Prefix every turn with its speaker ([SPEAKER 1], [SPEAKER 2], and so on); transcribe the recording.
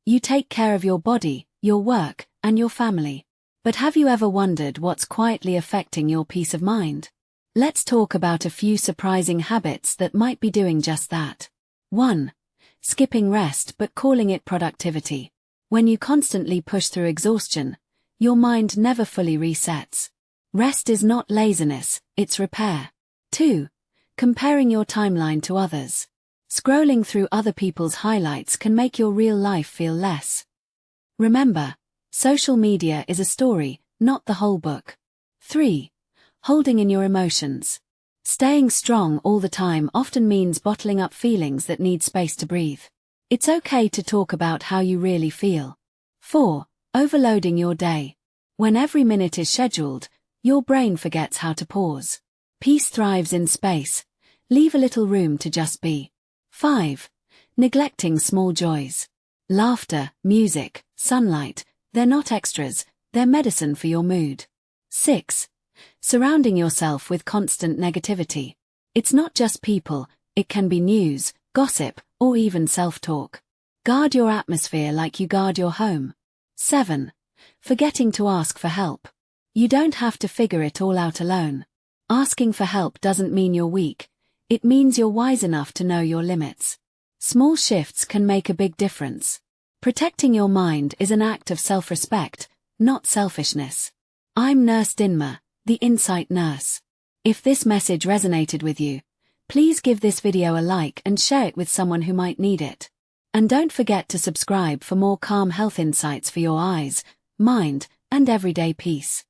[SPEAKER 1] You take care of your body, your work, and your family. But have you ever wondered what's quietly affecting your peace of mind? Let's talk about a few surprising habits that might be doing just that. 1. Skipping rest but calling it productivity. When you constantly push through exhaustion, your mind never fully resets. Rest is not laziness, it's repair. 2. Comparing your timeline to others. Scrolling through other people's highlights can make your real life feel less. Remember, social media is a story, not the whole book. 3. Holding in your emotions. Staying strong all the time often means bottling up feelings that need space to breathe. It's okay to talk about how you really feel. 4. Overloading your day. When every minute is scheduled, your brain forgets how to pause. Peace thrives in space. Leave a little room to just be. 5. Neglecting small joys. Laughter, music, sunlight, they're not extras, they're medicine for your mood. 6. Surrounding yourself with constant negativity. It's not just people, it can be news, gossip, or even self-talk. Guard your atmosphere like you guard your home. 7. Forgetting to ask for help. You don't have to figure it all out alone. Asking for help doesn't mean you're weak, it means you're wise enough to know your limits. Small shifts can make a big difference. Protecting your mind is an act of self-respect, not selfishness. I'm Nurse Dinma, the Insight Nurse. If this message resonated with you, please give this video a like and share it with someone who might need it. And don't forget to subscribe for more calm health insights for your eyes, mind, and everyday peace.